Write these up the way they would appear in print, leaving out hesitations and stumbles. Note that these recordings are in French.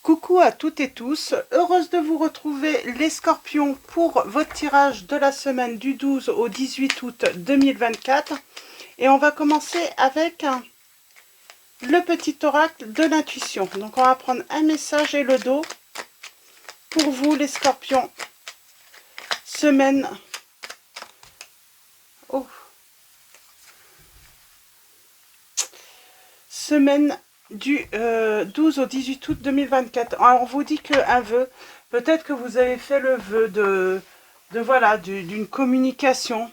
Coucou à toutes et tous, heureuse de vous retrouver les scorpions pour votre tirage de la semaine du 12 au 18 août 2024. Et on va commencer avec le petit oracle de l'intuition. Donc on va prendre un message et le dos pour vous les scorpions. Semaine... Oh. Semaine du 12 au 18 août 2024. Alors, on vous dit qu'un vœu, peut-être que vous avez fait le vœu voilà, d'une communication,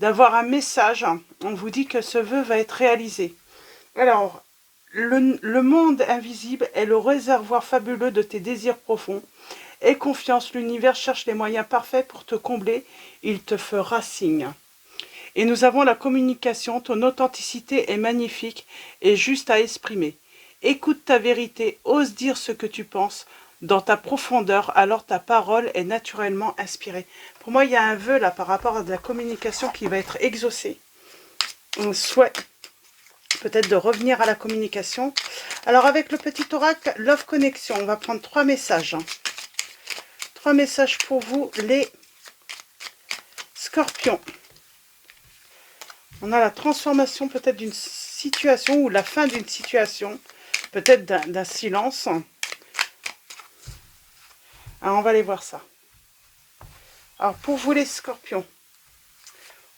d'avoir un message. On vous dit que ce vœu va être réalisé. Alors, le monde invisible est le réservoir fabuleux de tes désirs profonds. Aie confiance, l'univers cherche les moyens parfaits pour te combler. Il te fera signe. Et nous avons la communication, ton authenticité est magnifique et juste à exprimer. Écoute ta vérité, ose dire ce que tu penses dans ta profondeur, alors ta parole est naturellement inspirée. Pour moi, il y a un vœu là par rapport à de la communication qui va être exaucé. On souhaite peut-être de revenir à la communication. Alors avec le petit oracle Love Connection, on va prendre 3 messages. 3 messages pour vous les scorpions. On a la transformation peut-être d'une situation ou la fin d'une situation, peut-être d'un silence. Alors, on va aller voir ça. Alors, pour vous les scorpions,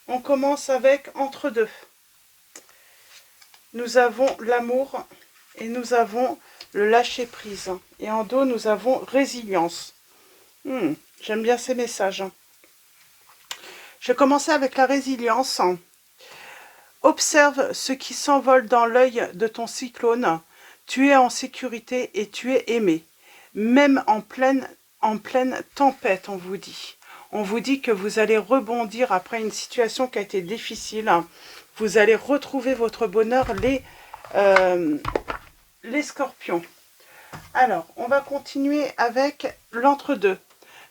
on commence avec entre deux. Nous avons l'amour et nous avons le lâcher prise. Et en dos, nous avons résilience. J'aime bien ces messages. Je vais commencer avec la résilience. Observe ce qui s'envole dans l'œil de ton cyclone. Tu es en sécurité et tu es aimé. Même en pleine tempête, on vous dit. On vous dit que vous allez rebondir après une situation qui a été difficile. Vous allez retrouver votre bonheur, les scorpions. Alors, on va continuer avec l'entre-deux.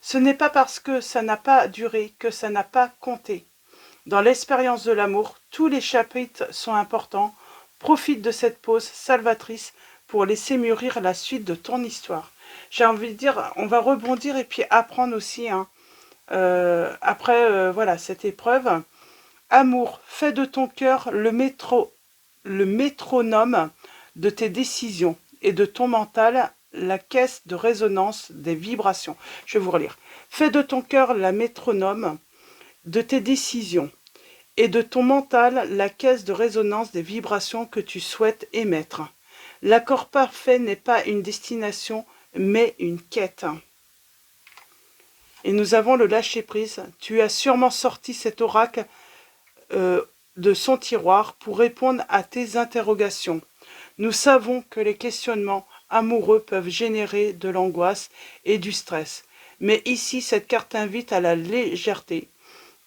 Ce n'est pas parce que ça n'a pas duré que ça n'a pas compté. Dans l'expérience de l'amour, tous les chapitres sont importants. Profite de cette pause salvatrice pour laisser mûrir la suite de ton histoire. J'ai envie de dire, on va rebondir et puis apprendre aussi, après voilà, cette épreuve. Amour, fais de ton cœur le métronome de tes décisions et de ton mental la caisse de résonance des vibrations. Je vais vous relire. Fais de ton cœur la métronome de tes décisions et de ton mental la caisse de résonance des vibrations que tu souhaites émettre. L'accord parfait n'est pas une destination, mais une quête. Et nous avons le lâcher-prise. Tu as sûrement sorti cet oracle de son tiroir pour répondre à tes interrogations. Nous savons que les questionnements amoureux peuvent générer de l'angoisse et du stress. Mais ici, cette carte invite à la légèreté.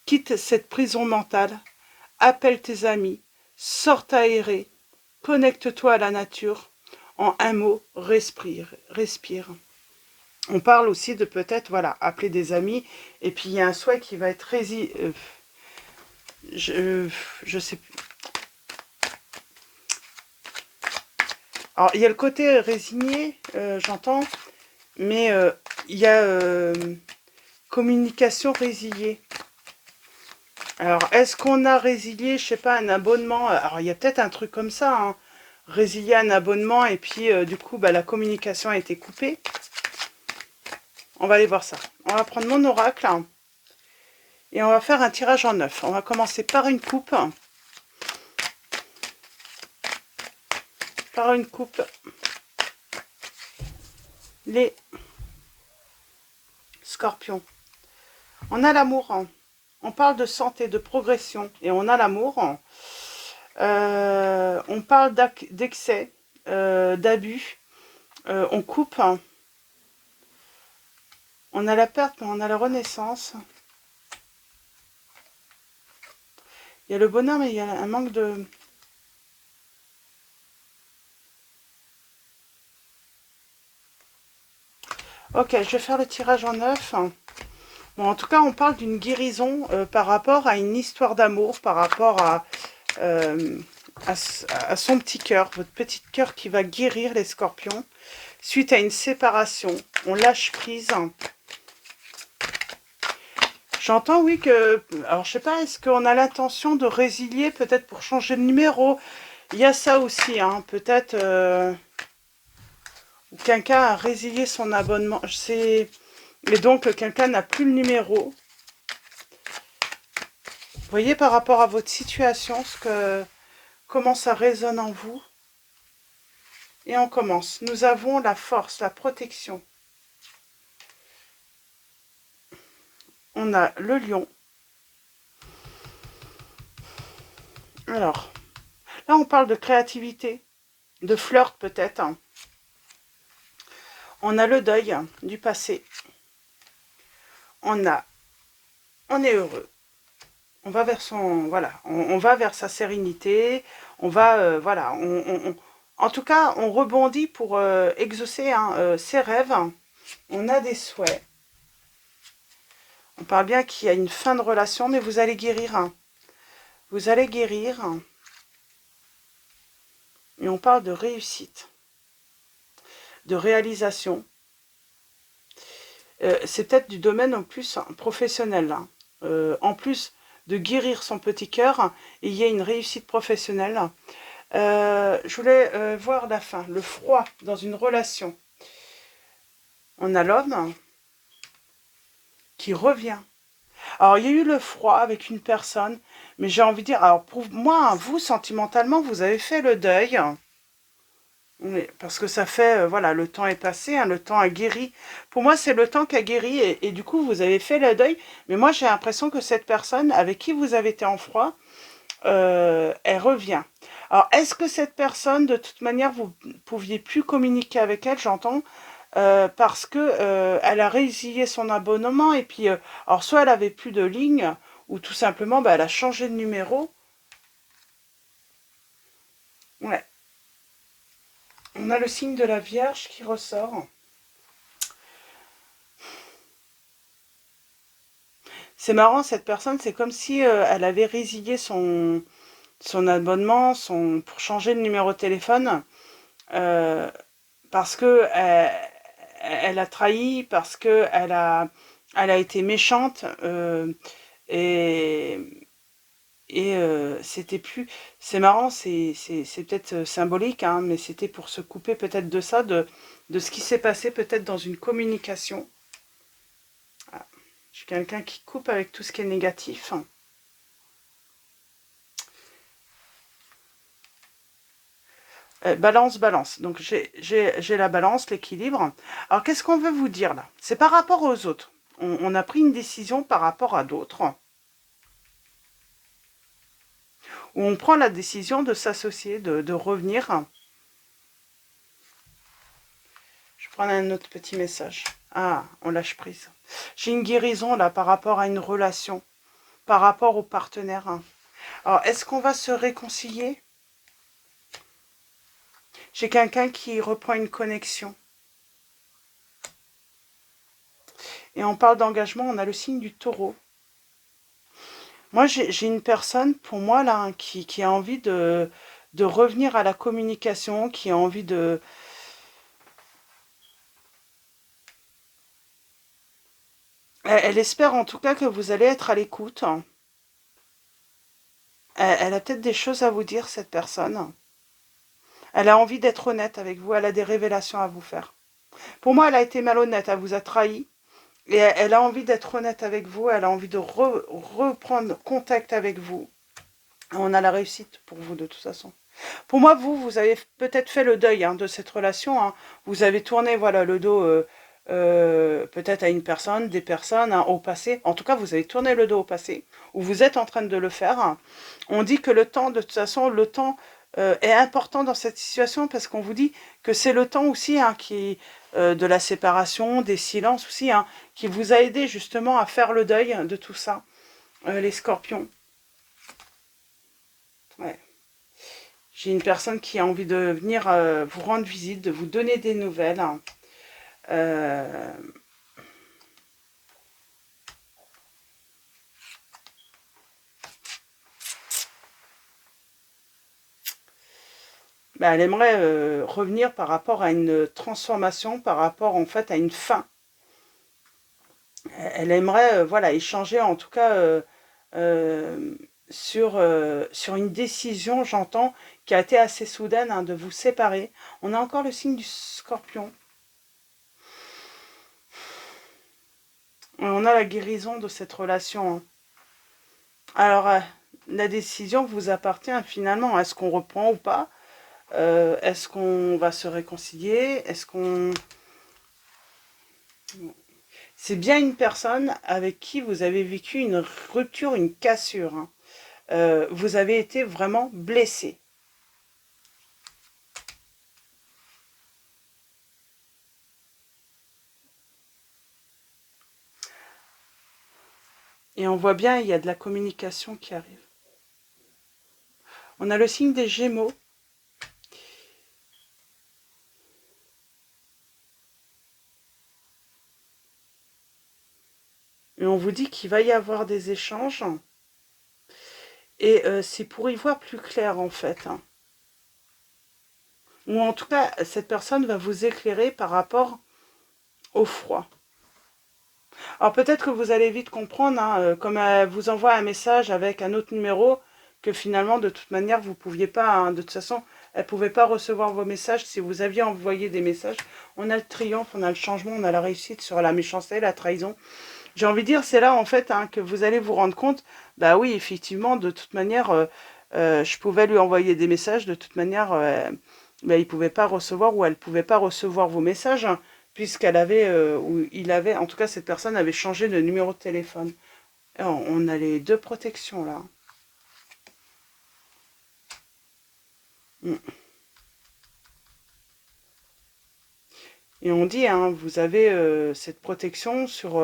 Quitte cette prison mentale, appelle tes amis, sors t'aérer, connecte-toi à la nature. En un mot, respire. On parle aussi de peut-être, voilà, appeler des amis. Et puis, il y a un souhait qui va être je sais plus. Alors, il y a le côté résigné, j'entends. Mais il y a communication résiliée. Alors, est-ce qu'on a résilié, je sais pas, un abonnement? Alors, il y a peut-être un truc comme ça, hein. Résilier un abonnement et puis, du coup, la communication a été coupée. On va aller voir ça. On va prendre mon oracle et on va faire un tirage en 9. On va commencer par une coupe. Les scorpions. On a l'amour. On parle de santé, de progression. Et on a l'amour. On parle d'excès, d'abus. On coupe. On a la perte, mais on a la renaissance. Il y a le bonheur, mais il y a un manque de... Ok, je vais faire le tirage en 9. Bon, en tout cas, on parle d'une guérison par rapport à une histoire d'amour, par rapport à à son petit cœur, votre petit cœur qui va guérir les scorpions. Suite à une séparation, on lâche prise. J'entends, oui, que... Alors, je sais pas, est-ce qu'on a l'intention de résilier, peut-être pour changer de numéro? Il y a ça aussi, hein, peut-être... quelqu'un a résilié son abonnement. Et donc, quelqu'un n'a plus le numéro. Vous voyez, par rapport à votre situation, comment ça résonne en vous. Et on commence. Nous avons la force, la protection. On a le lion. Alors, là, on parle de créativité, de flirt peut-être. On a le deuil du passé. On est heureux. On va vers voilà, on va vers sa sérénité. On va, voilà, en tout cas, on rebondit pour exaucer ses rêves. On a des souhaits. On parle bien qu'il y a une fin de relation, mais vous allez guérir. Vous allez guérir. Et on parle de réussite, de réalisation. C'est peut-être du domaine en plus professionnel. En plus de guérir son petit cœur, il y a une réussite professionnelle. Je voulais voir la fin, le froid dans une relation. On a l'homme qui revient. Alors, il y a eu le froid avec une personne, mais j'ai envie de dire, alors pour moi, vous, sentimentalement, vous avez fait le deuil. Oui, parce que ça fait, voilà, le temps est passé, le temps a guéri. Pour moi, c'est le temps qui a guéri et du coup, vous avez fait le deuil. Mais moi, j'ai l'impression que cette personne avec qui vous avez été en froid, elle revient. Alors, est-ce que cette personne, de toute manière, vous ne pouviez plus communiquer avec elle, j'entends, parce que elle a résilié son abonnement et puis, alors soit elle avait plus de ligne, ou tout simplement, bah, elle a changé de numéro. Ouais. On a le signe de la Vierge qui ressort. C'est marrant, cette personne, c'est comme si elle avait résilié son abonnement, pour changer de numéro de téléphone, euh, parce que elle a trahi, parce que elle a été méchante, et, c'était plus... C'est marrant, c'est peut-être symbolique, hein, mais c'était pour se couper peut-être de ça, de ce qui s'est passé peut-être dans une communication. Ah, je suis quelqu'un qui coupe avec tout ce qui est négatif. Balance, balance. Donc j'ai la balance, l'équilibre. Alors qu'est-ce qu'on veut vous dire là? C'est par rapport aux autres. On a pris une décision par rapport à d'autres. Où on prend la décision de s'associer, de revenir. Je prends un autre petit message. Ah, on lâche prise. J'ai une guérison là par rapport à une relation, par rapport au partenaire. Alors est-ce qu'on va se réconcilier? J'ai quelqu'un qui reprend une connexion. Et on parle d'engagement, on a le signe du taureau. Moi, j'ai une personne, pour moi, là, hein, qui a envie de revenir à la communication, qui a envie de... Elle espère en tout cas que vous allez être à l'écoute. Elle a peut-être des choses à vous dire, cette personne. Elle a envie d'être honnête avec vous, elle a des révélations à vous faire. Pour moi, elle a été malhonnête, elle vous a trahi. Et elle a envie d'être honnête avec vous, elle a envie de reprendre contact avec vous. On a la réussite pour vous, de toute façon. Pour moi, vous avez peut-être fait le deuil de cette relation. Vous avez tourné voilà, le dos peut-être à une personne, des personnes au passé. En tout cas, vous avez tourné le dos au passé, ou vous êtes en train de le faire. On dit que le temps, de toute façon, le temps est important dans cette situation parce qu'on vous dit que c'est le temps aussi de la séparation, des silences aussi, qui vous a aidé justement à faire le deuil de tout ça, les scorpions. Ouais. J'ai une personne qui a envie de venir vous rendre visite, de vous donner des nouvelles. Euh, bah, elle aimerait revenir par rapport à une transformation, par rapport en fait à une fin. Elle aimerait voilà, échanger en tout cas euh, sur une décision, j'entends, qui a été assez soudaine hein, de vous séparer. On a encore le signe du Scorpion. On a la guérison de cette relation. Hein. Alors, la décision vous appartient finalement. Est-ce qu'on reprend ou pas? Est-ce qu'on va se réconcilier? Est-ce qu'on... C'est bien une personne avec qui vous avez vécu une rupture, une cassure. Hein. Vous avez été vraiment blessé. Et on voit bien, il y a de la communication qui arrive. On a le signe des Gémeaux. Et on vous dit qu'il va y avoir des échanges. Et c'est pour y voir plus clair en fait. Hein. Ou en tout cas, cette personne va vous éclairer par rapport au froid. Alors peut-être que vous allez vite comprendre, hein, comme elle vous envoie un message avec un autre numéro, que finalement, de toute manière, vous ne pouviez pas, hein, de toute façon, elle ne pouvait pas recevoir vos messages si vous aviez envoyé des messages. On a le triomphe, on a le changement, on a la réussite sur la méchanceté, la trahison. J'ai envie de dire, c'est là en fait hein, que vous allez vous rendre compte, bah oui, effectivement, de toute manière, je pouvais lui envoyer des messages, de toute manière, bah, il ne pouvait pas recevoir ou elle ne pouvait pas recevoir vos messages, hein, puisqu'elle avait, ou il avait, en tout cas cette personne avait changé de numéro de téléphone. Et on a les deux protections là. Et on dit, hein, vous avez cette protection sur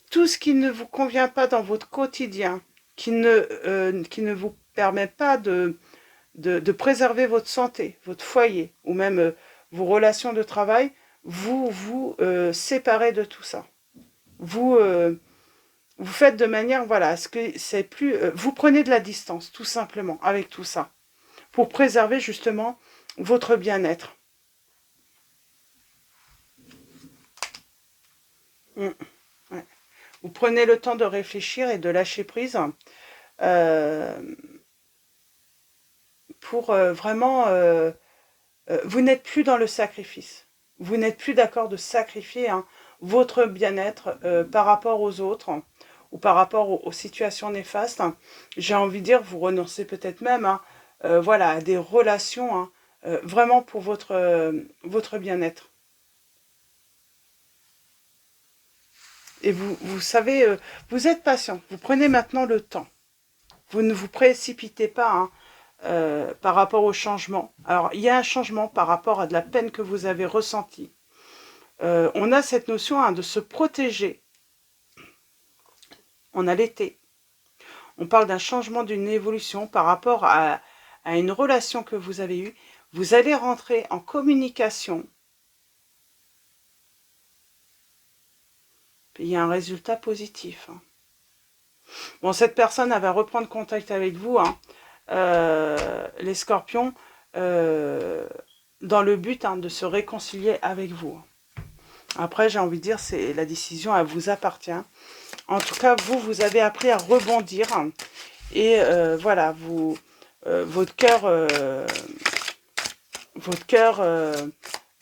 tout ce qui ne vous convient pas dans votre quotidien, qui ne vous permet pas de préserver votre santé, votre foyer, ou même vos relations de travail, vous vous séparez de tout ça. Vous, vous faites de manière, voilà, à ce que c'est plus... vous prenez de la distance, tout simplement, avec tout ça, pour préserver justement votre bien-être. Mm, ouais. Vous prenez le temps de réfléchir et de lâcher prise euh, pour vraiment... vous n'êtes plus dans le sacrifice. Vous n'êtes plus d'accord de sacrifier hein, votre bien-être par rapport aux autres ou par rapport aux situations néfastes. J'ai envie de dire, vous renoncez peut-être même hein, voilà, à des relations hein, vraiment pour votre bien-être. Et vous savez, vous êtes patient. Vous prenez maintenant le temps. Vous ne vous précipitez pas hein, par rapport au changement. Alors, il y a un changement par rapport à de la peine que vous avez ressentie. On a cette notion hein, de se protéger. On a l'été. On parle d'un changement, d'une évolution par rapport à une relation que vous avez eue. Vous allez rentrer en communication. Il y a un résultat positif. Hein. Bon, cette personne, elle va reprendre contact avec vous, hein, les scorpions, dans le but hein, de se réconcilier avec vous. Après, j'ai envie de dire, c'est la décision, elle vous appartient. En tout cas, vous avez appris à rebondir. Et voilà, votre cœur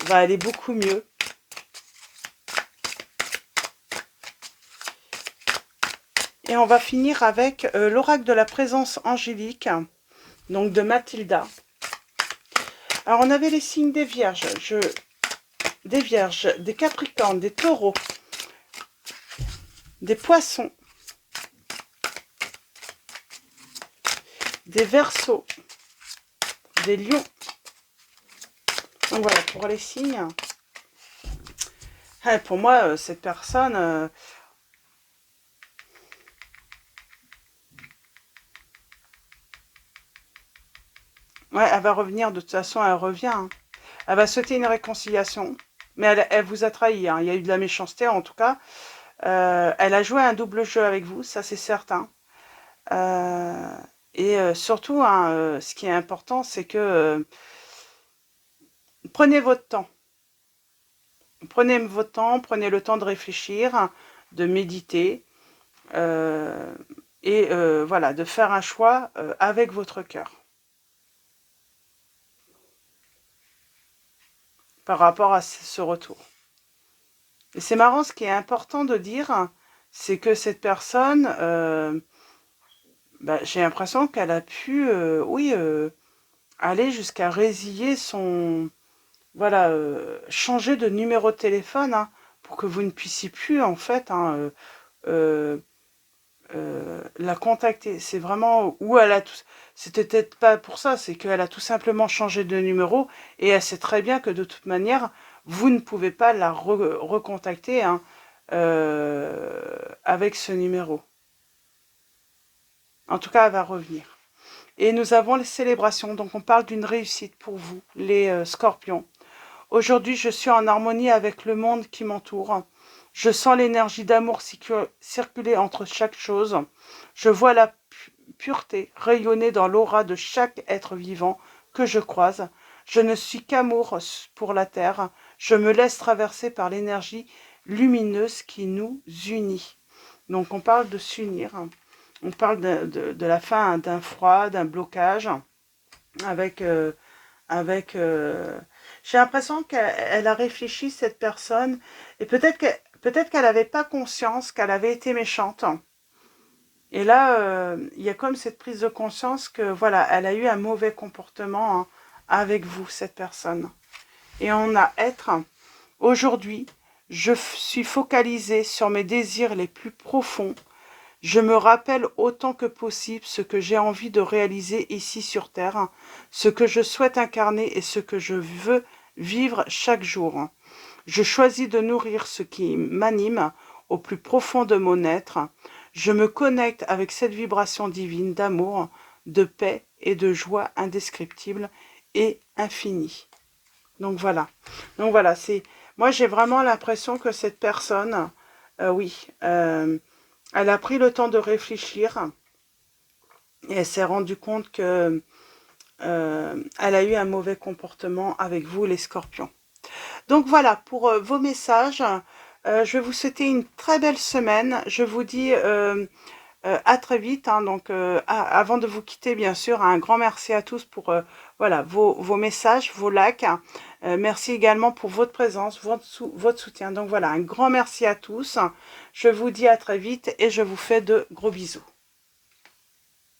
va aller beaucoup mieux. Et on va finir avec l'oracle de la présence angélique, donc de Mathilda. Alors, on avait les signes des vierges, des capricornes, des taureaux, des poissons, des verseaux, des lions. Donc voilà, pour les signes. Pour moi, cette personne... ouais, elle va revenir, de toute façon, elle revient. Hein. Elle va souhaiter une réconciliation, mais elle vous a trahi. Hein. Il y a eu de la méchanceté, en tout cas. Elle a joué un double jeu avec vous, ça c'est certain. Et surtout, hein, ce qui est important, c'est que prenez votre temps. Prenez votre temps, prenez le temps de réfléchir, de méditer, et voilà, de faire un choix avec votre cœur. Par rapport à ce retour. Et c'est marrant, ce qui est important de dire, c'est que cette personne, j'ai l'impression qu'elle a pu, oui, aller jusqu'à résilier son... Voilà, changer de numéro de téléphone, hein, pour que vous ne puissiez plus, en fait, hein, la contacter. C'est vraiment... Ou elle a tout... C'était peut-être pas pour ça, c'est qu'elle a tout simplement changé de numéro et elle sait très bien que de toute manière, vous ne pouvez pas la recontacter, hein, avec ce numéro. En tout cas, elle va revenir. Et nous avons les célébrations, donc on parle d'une réussite pour vous, les scorpions. Aujourd'hui, je suis en harmonie avec le monde qui m'entoure. Je sens l'énergie d'amour circuler entre chaque chose. Je vois la pureté rayonner dans l'aura de chaque être vivant que je croise. Je ne suis qu'amour pour la terre. Je me laisse traverser par l'énergie lumineuse qui nous unit. Donc on parle de s'unir. On parle de la fin d'un froid, d'un blocage, avec... j'ai l'impression qu'elle a réfléchi, cette personne, et peut-être qu'elle n'avait pas conscience qu'elle avait été méchante. Et là, il y a comme cette prise de conscience que, voilà, elle a eu un mauvais comportement, hein, avec vous, cette personne. Et on a être. Aujourd'hui, je suis focalisée sur mes désirs les plus profonds. Je me rappelle autant que possible ce que j'ai envie de réaliser ici sur Terre, ce que je souhaite incarner et ce que je veux vivre chaque jour. Je choisis de nourrir ce qui m'anime au plus profond de mon être. Je me connecte avec cette vibration divine d'amour, de paix et de joie indescriptible et infinie. Donc voilà, c'est... Moi, j'ai vraiment l'impression que cette personne, oui, elle a pris le temps de réfléchir et elle s'est rendue compte que elle a eu un mauvais comportement avec vous, les scorpions. Donc voilà, pour vos messages, je vais vous souhaiter une très belle semaine. Je vous dis à très vite. Hein, donc, avant de vous quitter, bien sûr, un grand merci à tous pour voilà, vos messages, vos likes. Merci également pour votre présence, votre soutien. Donc voilà, un grand merci à tous. Je vous dis à très vite et je vous fais de gros bisous.